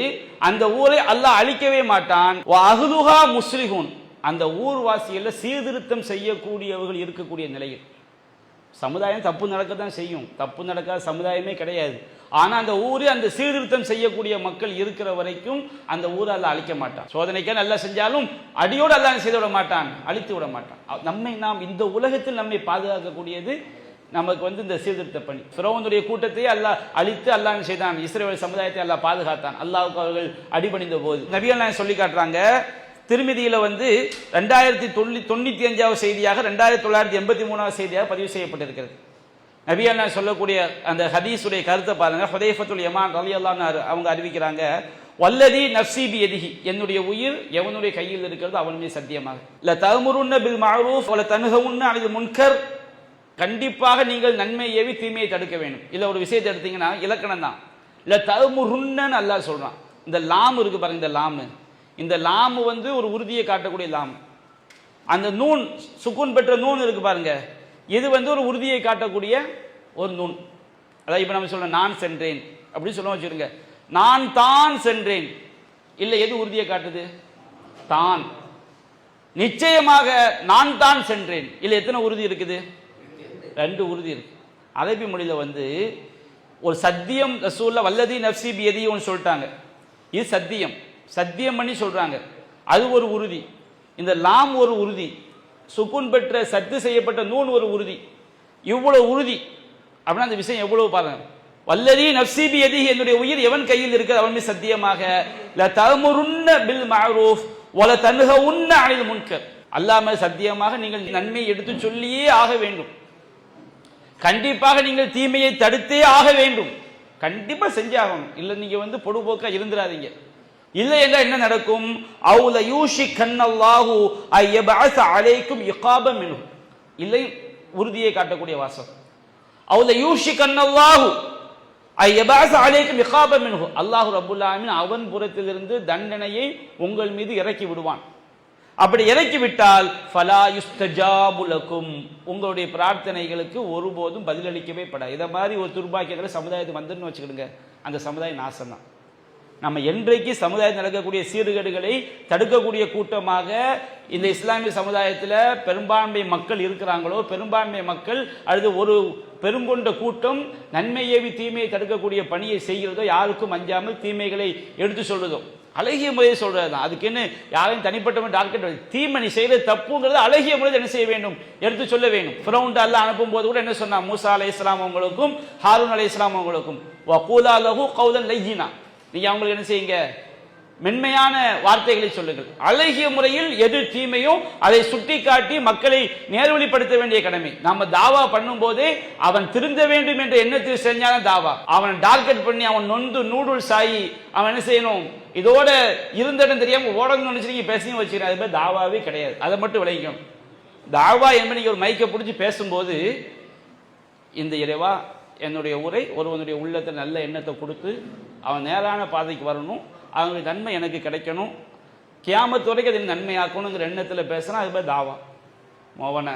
Speaker 1: அந்த ஊரை அல்லாஹ் அழிக்கவே மாட்டான். வ அஹ்லுஹா முஸ்லிஹூன், அந்த ஊர்வாசியில சீர்திருத்தம் செய்யக்கூடியவர்கள் இருக்கக்கூடிய நிலையில். சமுதாயம் தப்பு நடக்கத்தான் செய்யும், தப்பு நடக்காத சமுதாயமே கிடையாது. ஆனா அந்த ஊரு அந்த சீர்திருத்தம் செய்யக்கூடிய மக்கள் இருக்கிற வரைக்கும் அந்த ஊரை அல்லாஹ் அழிக்க மாட்டான். சோதனைக்கே நல்லா செஞ்சாலும் அடியோடு அல்லாஹ் செய்து விட மாட்டான், அழித்து விட மாட்டான். நாம் இந்த உலகத்தில் நம்மை பாதுகாக்கக்கூடியது நமக்கு இந்த சீர்திருத்த பணி. ஃபிரௌனுடைய கூட்டத்தை அல்லாஹ் அழித்து அல்லாஹ் செய்தான், இஸ்ரவேல் சமுதாயத்தை அல்லாஹ் பாதுகாத்தான். அல்லாஹ்வுக்கு அவர்கள் அடிபணிந்த போது நபிகள் நாயகம் சொல்லி காட்டுறாங்க, திருமிதியில 2095வது செய்தியாக 2983வது செய்தியாக பதிவு செய்யப்பட்டிருக்கிறது. நபிகள் நாயகம் சொல்லக்கூடிய அந்த ஹதீஸுடைய கருத்தை பாருங்க. ஹுதைஃபத்துல் யமான் ரலியல்லாஹு அன்ஹு அவங்க அறிவிக்கிறாங்க, வல்லதி நஃப்ஸி பியதிஹி, என்னுடைய உயிர் எவனுடைய கையில் இருக்கிறது அவன் மீது சத்தியமாக, ல தஅமுருன்ன பில் மஅரூஃப் வ ல தன்ஹவுன்ன அனில் முன்கர், கண்டிப்பாக நீங்கள் நன்மை ஏவி தீமையை தடுக்க வேண்டும். இல்ல ஒரு விஷயத்தை எடுத்தீங்கன்னா இலக்கணம் தான், ல தஅமுருன்னன்னு அல்லாஹ் சொல்றான். இந்த லாம் இருக்கு பாருங்க, இந்த லாம், இந்த லாம் ஒரு உறுதியை காட்டக்கூடிய லாம். அந்த நூன் சுக்குன் பெற்ற நூன் இருக்கு பாருங்க, இது ஒரு உறுதியை காட்டக்கூடிய ஒரு நூன். அதாவது இப்ப நம்ம சொல்றோம் நான் சென்றேன் அப்படின்னு சொல்ல வச்சுருங்க, நான் தான் சென்றேன், இல்ல எது உறுதியை காட்டுது? தான். நிச்சயமாக நான் தான் சென்றேன், இல்ல எத்தனை உறுதி இருக்குது? 2 உறுதி இருக்கு. அரபி மொழியில ஒரு சத்தியம் ரசூலுல்லாஹ் வல்லதி நஃப்ஸி பியதி ஒன்று சொல்லிட்டாங்க, இது சத்தியம், சத்தியம் பண்ணி சொல்றாங்க, அது ஒரு உறுதி. இந்த லாம் ஒரு உறுதி, சுக்குன் பெற்ற சத்து செய்யப்பட்ட நூன் ஒரு உறுதி. இவ்வளவு உறுதி அப்படின்னா அந்த விஷயம் எவ்வளவு பாருங்க. வல்லதி நஃப்ஸி பியதிஹி, என்னுடைய உயிர் எவன் கையில் இருக்கிறது அவன் மீது சத்தியமாக, ல தஅமுருன்ன பில் மஅரூஃப் வ ல தன்ஹவுன்ன அனில் முன்கர், அல்லாஹ் சத்தியமாக நீங்கள் நன்மையை எடுத்து சொல்லியே ஆக வேண்டும். கண்டிப்பாக நீங்கள் தீமையை தடுத்தே ஆக வேண்டும், கண்டிப்பா செஞ்சாகணும். இல்லை நீங்க பொடுபோக்கா இருந்துடாதீங்க. இல்லை என்றால் என்ன நடக்கும்? அவுல யூஷி கன்னல்லாஹு ஐயபஅஸ அலைக்கும் இகாபம் மின்ஹு. இல்லை உறுதியை காட்டக்கூடிய வாசகம். அவுல யூஷி கன்னல்லாஹு ஐயபஅஸ அலைக்கும் இகாபம் மின்ஹு. அல்லாஹ் ரப்பல் ஆலமீன் அவன் புறத்திலிருந்து தண்டனையை உங்கள் மீது இறக்கி விடுவான். அப்படி இறக்கி விட்டால் ஃபலா யுஸ்தஜாபு லக்கும், உங்களுடைய பிரார்த்தனைகளுக்கு ஒருபோதும் பதிலளிக்கவே படாது. இதை மாதிரி ஒரு துர்பாக்கியங்களை சமுதாயத்துக்கு வந்துன்னு வச்சுக்கிடுங்க, அந்த சமுதாயம் நாசம் தான். நம்ம என்றைக்கு சமுதாயத்தில் நடக்கக்கூடிய சீர்கேடுகளை தடுக்கக்கூடிய கூட்டமாக இந்த இஸ்லாமிய சமுதாயத்தில் பெரும்பான்மை மக்கள் இருக்கிறாங்களோ, பெரும்பான்மை மக்கள் அல்லது ஒரு பெருங்கொண்ட கூட்டம் நன்மை ஏவி தீமையை தடுக்கக்கூடிய பணியை செய்கிறதோ, யாருக்கும் அஞ்சாமல் தீமைகளை எடுத்து சொல்றதோ, அழகிய முறையை சொல்றது தான். அதுக்கு என்ன யாரையும் தனிப்பட்ட டார்கெட், தீமணி செய்யறது தப்புங்கிறது அழகிய முறையில் என்ன செய்ய வேண்டும், எடுத்து சொல்ல வேண்டும். ஃபிரௌன் அல்லாஹ் அனுப்பும் போது கூட என்ன சொன்னா, மூசா அலைஹிஸ்ஸலாம் அவங்களுக்கும் ஹாரூன் அலைஹிஸ்ஸலாம் அவங்களுக்கும் வகூலா லஹு கௌலன் லய்யினா, நீங்க அவங்களுக்கு என்ன செய்யுங்க, மென்மையான வார்த்தைகளை சொல்லுங்கள். அழகிய முறையில் எது தீமையோ அதை சுட்டி காட்டி மக்களை நேர்வழிப்படுத்த வேண்டிய கடமை. நாம தாவா பண்ணும் போதே அவன் திருந்த வேண்டும் என்ற எண்ணத்தில் செஞ்சாலும் தாவா. அவன் டார்கெட் பண்ணி அவன் நொந்து நூடுல்ஸ் ஆகி அவன் என்ன செய்யணும், இதோட இருந்தடம் தெரியாம ஓடணும்னு நினைச்சு பேசியும் வச்சுக்கிறேன், அது மாதிரி தாவாவே கிடையாது. அதை மட்டும் விளைவிக்கணும். தாவா என்பது நீங்க ஒரு மைக்கை பிடிச்சி பேசும்போது, இந்த இறைவா என்னுடைய உரை ஒருவனுடைய உள்ளத்தில் நல்ல எண்ணத்தை கொடுத்து அவன் நேரான பாதைக்கு வரணும், அவனுடைய நன்மை எனக்கு கிடைக்கணும், கியாமத்து வரைக்கும் அதை நன்மையாக்கணுங்கிற எண்ணத்தில் பேசுனா அது பேர் தாவா. மோவன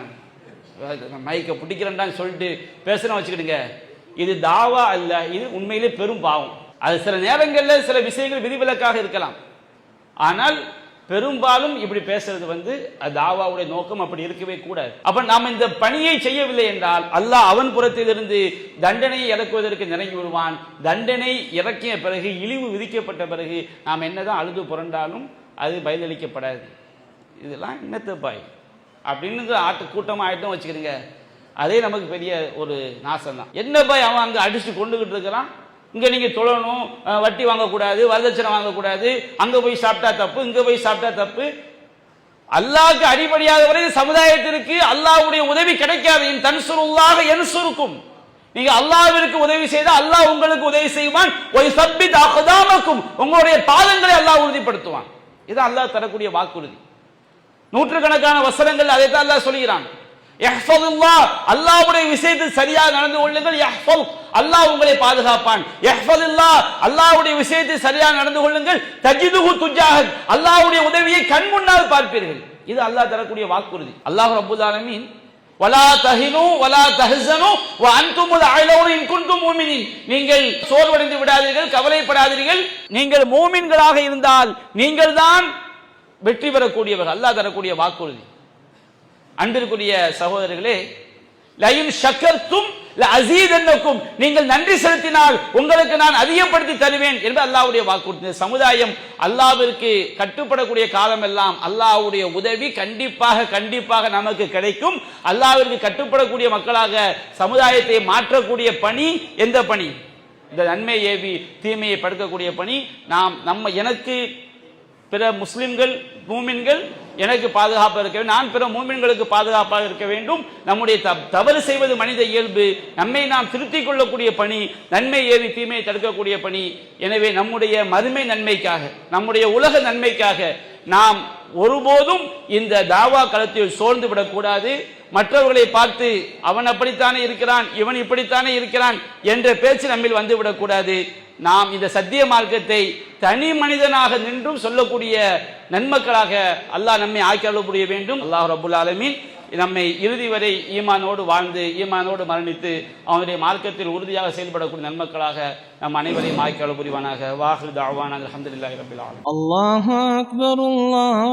Speaker 1: மைக்கை பிடிக்கிறேன்டான்னு சொல்லிட்டு பேசுறேன் வச்சுக்கிடுங்க, இது தாவா அல்ல, இது உண்மையிலே பெரும் பாவம். அது சில நேரங்களில் சில விஷயங்கள் விதிவிலக்காக இருக்கலாம், ஆனால் பெரும்பாலும் இப்படி பேசுறது தாவாவுடைய நோக்கம் அப்படி இருக்கவே கூடாது. அப்ப நாம் இந்த பணியை செய்யவில்லை என்றால் அல்லாஹ் அவன் புறத்திலிருந்து தண்டனையை இறக்குவதற்கு நிறங்கி விடுவான். தண்டனை இறக்கிய பிறகு, இழிவு விதிக்கப்பட்ட பிறகு நாம் என்னதான் அழுது புரண்டாலும் அது பதிலளிக்கப்படாது. இதெல்லாம் என்னத்த பாய் அப்படின்னு ஆட்டு கூட்டமா ஆயிட்டும் வச்சுக்கிறீங்க, அதே நமக்கு பெரிய ஒரு நாசம் தான். என்ன பாய் அவன் அங்க அடிச்சு கொண்டுகிட்டு இருக்கிறான், இங்க நீங்க தொழணும், வட்டி வாங்கக்கூடாது, வரதட்சணை வாங்கக்கூடாது, அங்க போய் சாப்பிட்டா தப்பு, இங்க போய் சாப்பிட்டா தப்பு. அல்லாஹ்க்கு அடிபடியாத வரை சமுதாயத்திற்கு அல்லாஹ்வுடைய உதவி கிடைக்காது. இன் தன்சுருல்லாஹ யன்சுருக்கும், நீங்க அல்லாஹ்விற்கு உதவி செய்தால் அல்லாஹ் உங்களுக்கு உதவி செய்வான். வயுஸப்பித் அக்தாமக்கும், உங்களுடைய பாதங்களை அல்லாஹ் உறுதிப்படுத்துவான். இது அல்லாஹ் தரக்கூடிய வாக்குறுதி. நூற்றுக்கணக்கான வசனங்கள் அதை தான் அல்லாஹ் சொல்கிறான். யஹ்ஃபதுல்லாஹ், அல்லாஹ்வுடைய விஷயத்தில் சரியாக நடந்து கொள்ளுங்கள், யஹ்ஃபல், அல்லாஹ் உங்களை பாதுகாப்பான். யஹ்ஃபதுல்லாஹ், அல்லாஹ்வுடைய விஷயத்தில் சரியாக நடந்து கொள்ளுங்கள், தஜிதுஹு துஜாஹக், அல்லாஹ்வுடைய உதவியை கண் முன்னால் பார்ப்பீர்கள். இது அல்லாஹ் தரக்கூடிய வாக்குறுதி. அல்லாஹ் ரப்பல் ஆலமீன் வலா தஹினு வலா தஹ்ஸனு வ அன்துமுல் அலௌன இன் குன்தும் முஃமினீன், நீங்கள் சோர்வடைந்து விடாதீர்கள், கவலைப்படாதீர்கள், நீங்கள் மூமின்களாக இருந்தால் நீங்கள் தான் வெற்றி பெறக்கூடியவர்கள். அல்லாஹ் தரக்கூடிய வாக்குறுதி. அன்பிற்குரிய சகோதரர்களே, லயின் ஷக்கர்தும் லஅஸீதன்னக்கும், நீங்கள் நன்றி செலுத்தினால் உங்களுக்கு நான் அதிகப்படுத்தி தருவேன் என்று அல்லாஹ்வுடைய வாக்குறுதி. சமுதாயம் அல்லாஹ்விற்கு கட்டுப்படக்கூடிய காலம் எல்லாம் அல்லாஹ்வுடைய உதவி கண்டிப்பாக நமக்கு கிடைக்கும். அல்லாஹ்விற்கு கட்டுப்படக்கூடிய மக்களாக சமுதாயத்தை மாற்றக்கூடிய பணி எந்த பணி? இந்த நன்மை ஏவி தீமையை படுக்கக்கூடிய பணி. எனக்கு பிற முஸ்லிம்கள் மூமின்கள் எனக்கு பாதுகாப்பாக இருக்க வேண்டும், நான் பிற மூமின்களுக்கு பாதுகாப்பாக இருக்க வேண்டும். நம்முடைய தவறு செய்வது மனித இயல்பு, நம்மை நாம் திருத்திக் கொள்ளக்கூடிய பணி, நன்மை ஏவி தீமையை தடுக்கக்கூடிய பணி. எனவே நம்முடைய மறுமை நன்மைக்காக, நம்முடைய உலக நன்மைக்காக நாம் ஒருபோதும் இந்த தாவா களத்தில் சோர்ந்து விடக்கூடாது. மற்றவர்களை பார்த்து அவன் அப்படித்தானே இருக்கிறான், இவன் இப்படித்தானே இருக்கிறான் என்ற பேச்சு நம்மில் வந்துவிடக்கூடாது. நாம் இந்த சத்திய மார்க்கத்தை தனி மனிதனாக நின்றும் சொல்லக்கூடிய நன்மக்களாக அல்லாஹ் நம்மை ஆக்கியருள புரிய வேண்டும். அல்லாஹ் ரப்புல் ஆலமீன் நம்மை இறுதி வரை ஈமானோடு வாழ்ந்து ஈமானோடு மரணித்து அவனுடைய மார்க்கத்தில் உறுதியாக செயல்படக்கூடிய நன்மக்களாக நம் அனைவரையும் ஆக்கியருள புரிவானாக. வாஹிரு தஅவானா அல்ஹம்துலில்லாஹி ரப்பில் ஆலமீன்.
Speaker 2: அல்லாஹு அக்பர், அல்லாஹு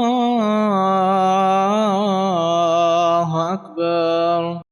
Speaker 2: அக்பர்.